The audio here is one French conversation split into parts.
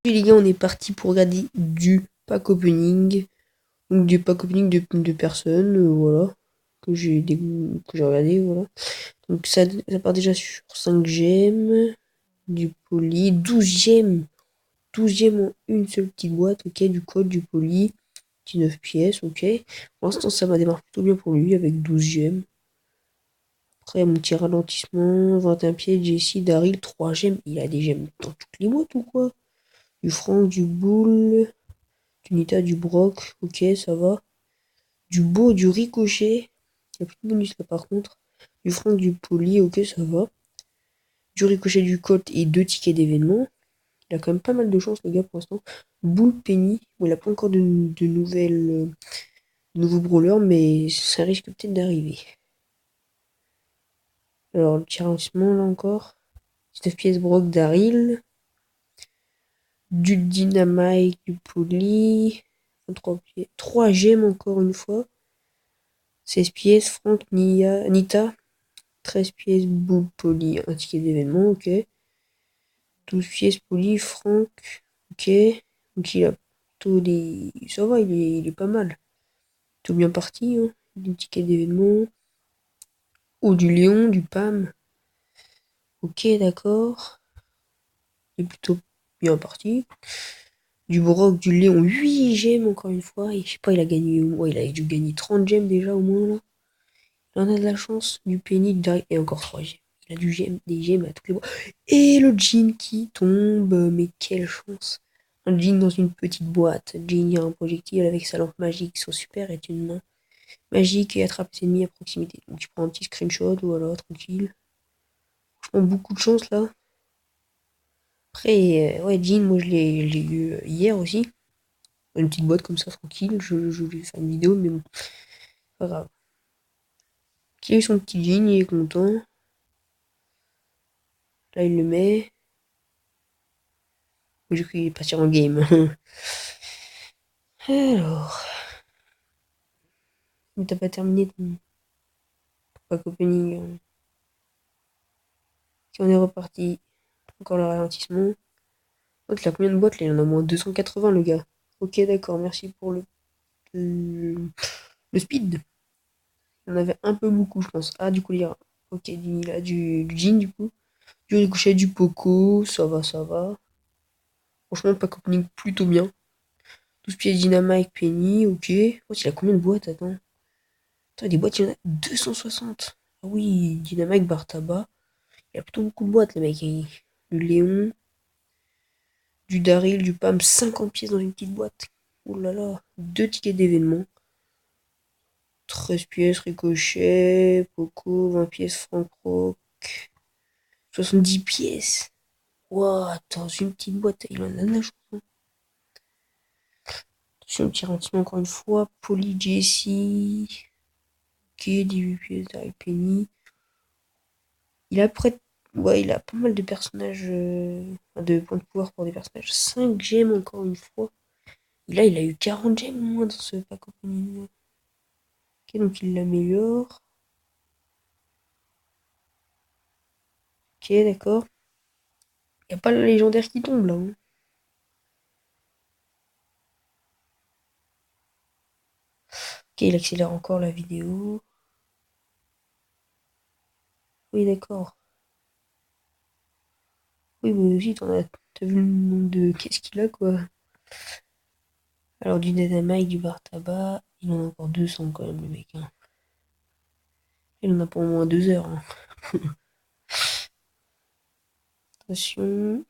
Et les gars, on est parti pour regarder du pack opening. Donc du pack opening de personnes, voilà. Que j'ai regardé, voilà. Donc ça part déjà sur 5 gemmes. Du poli. 12 gemmes. 12 gemmes en une seule petite boîte, ok. Du code, du poli. 19 pièces, ok. Pour l'instant, ça va démarrer plutôt bien pour lui avec 12 gemmes. Après, mon petit ralentissement. 21 pièces, Jessie, Daryl, 3 gemmes. Il a des gemmes dans toutes les boîtes ou quoi? Du Franck, du Bull. Du Nita, du Brock, ok, ça va. Du Beau, du Ricochet. Il n'y a plus de bonus là par contre. Du Franck, du Poli, ok, ça va. Du Ricochet, du Colt et 2 tickets d'événement. Il a quand même pas mal de chance, le gars, pour l'instant. Bull Penny. Bon, il a pas encore de nouvelles, de nouveaux brawlers, mais ça risque peut-être d'arriver. Alors, le petit ralentissement, là encore. 19 pièces Brock, Daryl. Du Dynamite, du Poli. 3 gemmes encore une fois. 16 pièces, Franck, Nita. 13 pièces, Boule Poli, un ticket d'événement, ok. 12 pièces, Poli, Franck, ok. Donc il a plutôt des... Ça va, il est pas mal. Tout bien parti, hein. Du ticket d'événement. Oh, du Léon, du Pam. Ok, d'accord. Il est plutôt bien parti. Du Brock, du Léon, 8 gemmes encore une fois. Et je sais pas, il a gagné... Ouais, il a dû gagner 30 gemmes déjà au moins, là. Il en a de la chance. Du Penny, et encore 3 gemmes. Il a des gemmes à toutes les voies. Et le jean qui tombe. Mais quelle chance. Un jean dans une petite boîte. Jean, il y a un projectile avec sa lampe magique. Son super est une main magique et attrape ses ennemis à proximité. Donc tu prends un petit screenshot, voilà, tranquille. Franchement, beaucoup de chance là. Après, ouais, jean, moi je l'ai eu hier aussi. Une petite boîte comme ça, tranquille. Je vais faire une vidéo, mais bon, pas grave. Il a eu son petit jean, il est content. Là, il le met. Du coup, il est parti en game. Alors, mais t'as pas terminé ton pack opening. Si on est reparti. Encore le ralentissement. L'autre, il a combien de boîtes là? Il en a moins 280, le gars. Ok, d'accord, merci pour le speed. Il en avait un peu beaucoup, je pense. Ah, du coup, il y a. Ok, il a du jean, du coup. Du ricochet, du poco. Ça va, ça va. Franchement, pack opening plutôt bien. 12 pièces Dynamite, Penny, ok. Oh, il a combien de boîtes? Attends. Attends, des boîtes, il y en a 260. Ah oui, Dynamite, bar tabac. Il a plutôt beaucoup de boîtes, le mec. Le Léon, du Daryl, du Pam, 50 pièces dans une petite boîte. Oh là là, 2 tickets d'événement. 13 pièces, Ricochet, Poco, 20 pièces, Frank Rock, 70 pièces. Ouah, attends, une petite boîte, il en a de la chance, hein. Attention, petit ralentissement encore une fois. Poly Jessie. Ok, 18 pièces, Daryl Penny. Il a près. Ouais, il a pas mal de personnages. De points de pouvoir pour des personnages. 5 gemmes encore une fois. Et là, il a eu 40 gemmes au moins dans ce pack opening. Ok, donc il l'améliore. Ok, d'accord. Il n'y a pas le légendaire qui tombe là, hein. Ok, il accélère encore la vidéo. Oui, d'accord. Oui, mais aussi, t'as vu le nombre de qu'est-ce qu'il a, quoi. Alors, du Dynamite, du bar tabac. Il en a encore 200 quand même, le mec, hein. Il en a pour au moins 2 heures, hein. Attention.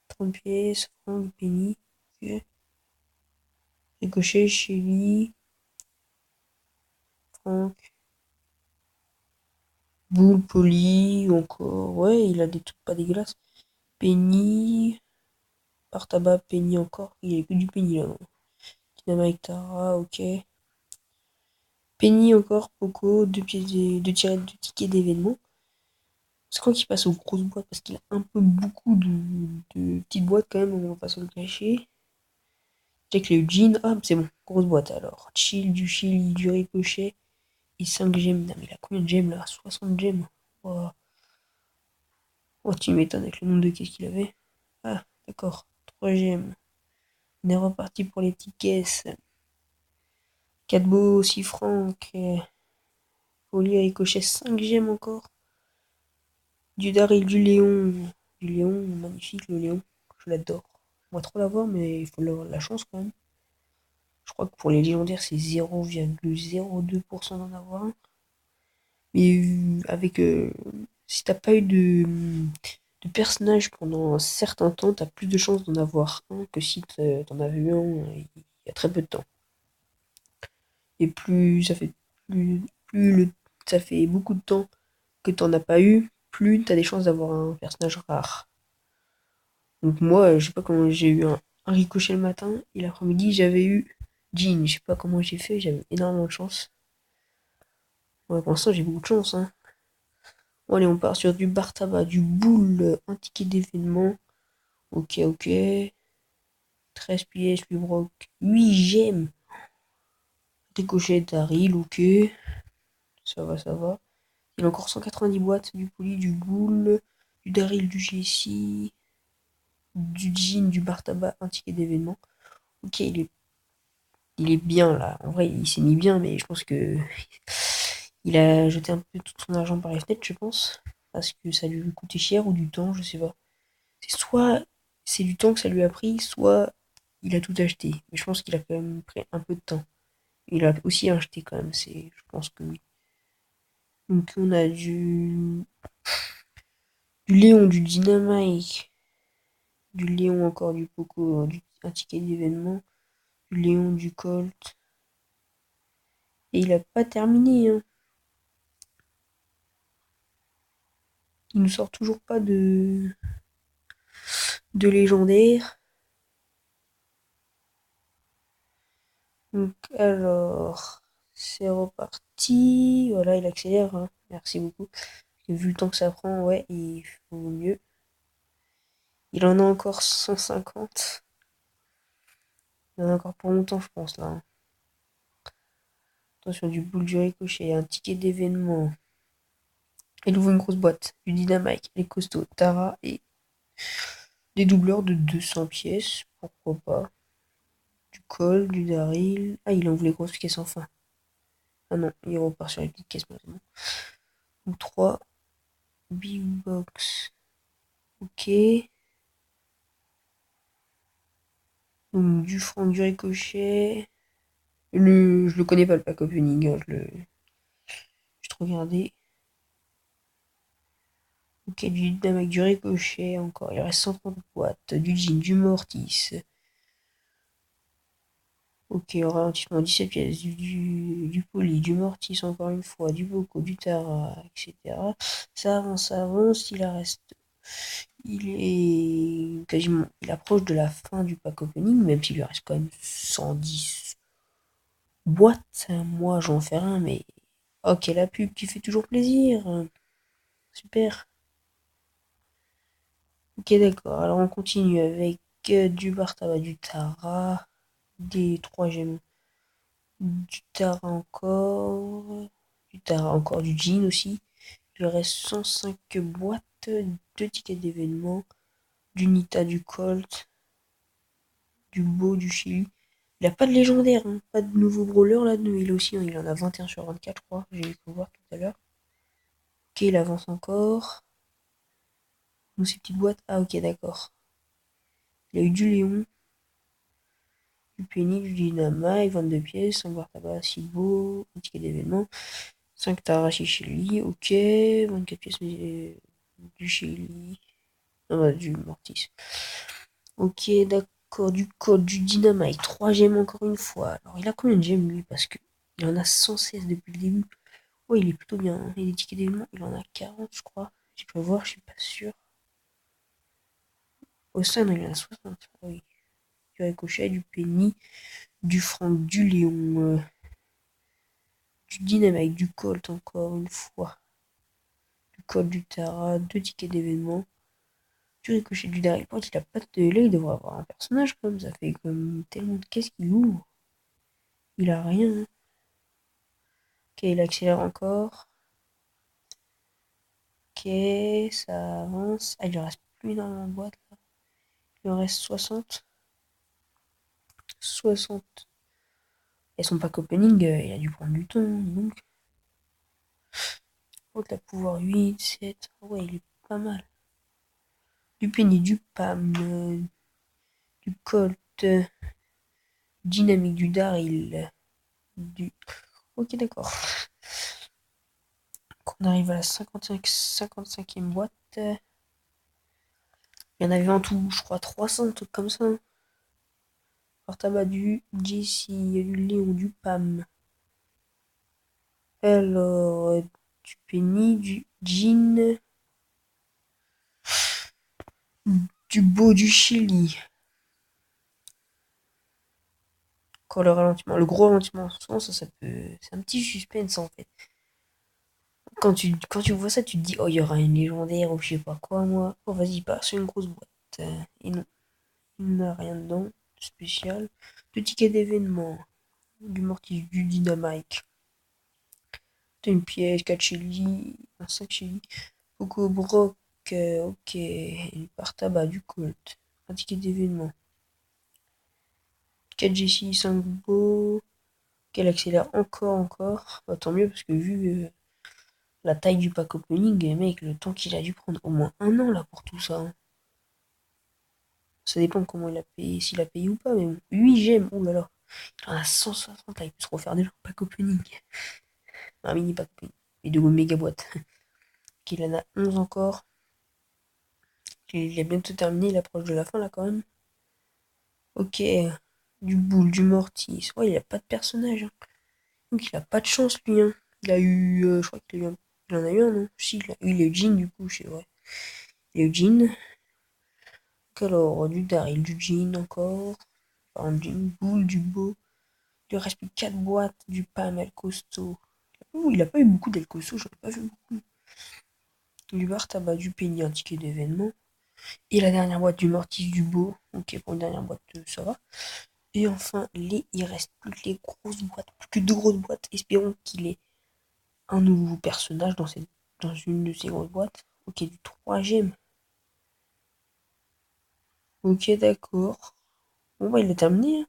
30 pièces, Franck, Penny. Ok. Ricochet, Shelly, Franck, Boule, Poli, encore. Ouais, il a des trucs pas dégueulasses. Penny, par tabac, Penny encore. Il y a que du Penny là. Dynamite Tara, ok. Penny encore, Poco, deux pièces deux tickets d'événement. C'est quand qu'il passe aux grosses boîtes parce qu'il a un peu beaucoup de petites boîtes quand même, on va pas se le cacher. Check le jean, ah c'est bon, grosse boîte alors. Chill, du ricochet et 5 gemmes. Non mais il a combien de gemmes là? 60 gemmes. Oh, oh tu m'étonnes avec le nombre de caisses qu'il avait. Ah, d'accord. 3 gemmes. On est reparti pour les petites caisses. 4 beaux 6 francs. Folie à ricochet 5 gemmes encore. Du Daryl, du Léon. Du Léon, magnifique le Léon. Je l'adore. On va trop l'avoir, mais il faut avoir la chance quand même. Je crois que pour les légendaires, c'est 0,02% d'en avoir un. Mais avec. Si t'as pas eu de personnage pendant un certain temps, t'as plus de chances d'en avoir un que si t'en avais eu un il y a très peu de temps. Et plus ça fait. Plus ça fait beaucoup de temps que t'en as pas eu, plus t'as des chances d'avoir un personnage rare. Donc moi, je sais pas comment j'ai eu un ricochet le matin, et l'après-midi, j'avais eu Jean. Je sais pas comment j'ai fait, j'avais énormément de chance. Ouais, pour l'instant, j'ai beaucoup de chance, hein. Bon, allez, on part sur du bar tabac, du boule, un ticket d'événement. Ok, ok. 13 pièces, 8 broc, 8 gemmes. Ricochet Daryl, ok. Ça va, ça va. Il y a encore 190 boîtes, du poli, du boule, du Daryl, du Jessie, du jean, du bar tabac, un ticket d'événement. Ok, il est bien là. En vrai, il s'est mis bien, mais je pense que il a jeté un peu tout son argent par les fenêtres, je pense. Parce que ça lui coûtait cher ou du temps, je sais pas. C'est soit c'est du temps que ça lui a pris, soit il a tout acheté. Mais je pense qu'il a quand même pris un peu de temps. Il a aussi acheté quand même, je pense que oui. Donc on a du Léon, du Dynamite, du Léon encore, du Poco, un ticket d'événement, du Léon, du Colt. Et il a pas terminé, hein. Il nous sort toujours pas de légendaire. Donc alors, c'est reparti. Voilà, il accélère, hein. Merci beaucoup. Vu le temps que ça prend, ouais, il faut mieux. Il en a encore 150. Il en a encore pour longtemps, je pense, là, hein. Attention, du boule du ricochet, un ticket d'événement. Il ouvre une grosse boîte, du dynamite, les costauds, Tara et des doubleurs de 200 pièces. Pourquoi pas. Du col, du Daryl. Ah, il ouvre les grosses caisses enfin. Ah non, il repart sur les petites caisses maintenant. Ou 3. Big box. Ok. Donc du franc, du ricochet. Je le connais pas le pack opening, hein, je te regardais. Ok, du dynamique, du ricochet encore. Il reste 130 boîtes. Du jean, du mortis. Ok, ralentissement 17 pièces. Du poli, du mortis encore une fois. Du boco, du tara, etc. Ça avance. Il reste. Il est quasiment. Il approche de la fin du pack opening, même s'il lui reste quand même 110 boîtes. Moi, j'en fais un, mais. Ok, la pub qui fait toujours plaisir. Super. Ok, d'accord. Alors on continue avec du bar tabac, du Tara, des 3 gemmes, du Tara encore, du jean aussi. Il reste 105 boîtes, 2 tickets d'événement, du Nita, du Colt, du Beau, du Chili. Il a pas de légendaire, hein, pas de nouveau brawler là, il aussi, hein, il en a 21 sur 24, je crois. J'ai eu voir tout à l'heure. Ok, il avance encore. Nous, ces petites boîtes. Ah, ok, d'accord. Il a eu du Léon, du Penny, du Dynamite, 22 pièces, un bar tabac, beau, un ticket d'événement, 5 Tarashi chez lui, ok, 24 pièces du chez lui, non, bah, du Mortis. Ok, d'accord, du code, du Dynamite, 3 gemmes encore une fois. Alors, il a combien de gemmes lui? Parce que il en a 116 depuis le début. Ouais, il est plutôt bien, hein. Et les tickets d'événement, il en a 40, je crois. Je peux voir, je suis pas sûr. Au sein, il en a 60. Ah oui. Du Ricochet, du Penny, du Franck, du Léon. Du Dynamite, du Colt encore une fois. Du Colt, du Tara, 2 tickets d'événement. Du Ricochet, du Daryl. Par contre, il a pas de. Là, il devrait avoir un personnage comme ça. Fait comme tellement de caisses qu'il ouvre. Il a rien, hein. Ok, il accélère encore. Ok, ça avance. Ah, il lui reste plus énormément de boîtes là. Il en reste 60. 60. Et son pack opening, il a dû prendre du temps, donc. L'autre, la pouvoir 8, 7. Ouais, il est pas mal. Du penny, du pam, du colt, dynamique, du daryl, du. Ok, d'accord. On arrive à la 55e boîte. Il y en avait en tout, je crois, 300, trucs comme ça. Alors, tabac du JC, du Léon, du Pam. Alors, du Penny, du Jean, du Beau, du Chili. Encore le ralentissement. Le gros ralentissement, souvent, ça peut. C'est un petit suspense en fait. Quand tu vois ça, tu te dis, oh, il y aura une légendaire ou je sais pas quoi, moi. Oh, vas-y, passe sur une grosse boîte. Et non, il n'y a rien dedans de spécial. De tickets d'événement, du mortier, du dynamite. T'as une pièce, 4 chélis, un 5 chélis. Coco Broc, ok. Une part tabac, du Colt. Un ticket d'événement. 4 Jessie, 5 beaux. Qu'elle accélère encore. Bah, tant mieux, parce que vu la taille du pack opening, mec, le temps qu'il a dû prendre au moins un an là pour tout ça, hein. Ça dépend comment il a payé, s'il a payé ou pas, mais bon. 8 gemmes, oh là là. Il en a 160 là, il peut se refaire déjà un pack opening. Un mini pack opening. Et de méga boîte. Qu'il en a 11 encore. Il est bientôt terminé, il approche de la fin là quand même. Ok. Du boule, du mortis. Ouais, il a pas de personnage, hein. Donc il a pas de chance lui, hein. Il a eu. Je crois qu'il a eu un. Il en a eu un, non? Si, il a eu Jean du coup, c'est vrai. Il a eu Jean. Donc alors, du Daryl, du Jean encore. Enfin, du boule, du beau. Il reste plus 4 boîtes, du Pam El Costo. Ouh, il a pas eu beaucoup d'El Costo, j'en ai pas vu beaucoup. Du bar tabac, du penny, un ticket d'événement. Et la dernière boîte du Mortis du Beau. Ok, pour une dernière boîte, ça va. Et enfin, il reste plus que les grosses boîtes, plus que deux grosses boîtes. Espérons qu'il ait un nouveau personnage dans une de ces grosses boîtes. Ok, du 3 gemmes. Ok, d'accord. Bon, bah, il est terminé, hein.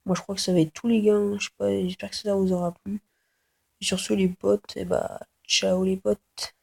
Moi, je crois que ça va être tous les gars, hein. Je sais pas, j'espère que ça vous aura plu. Et sur ce, les potes, et bah, ciao les potes.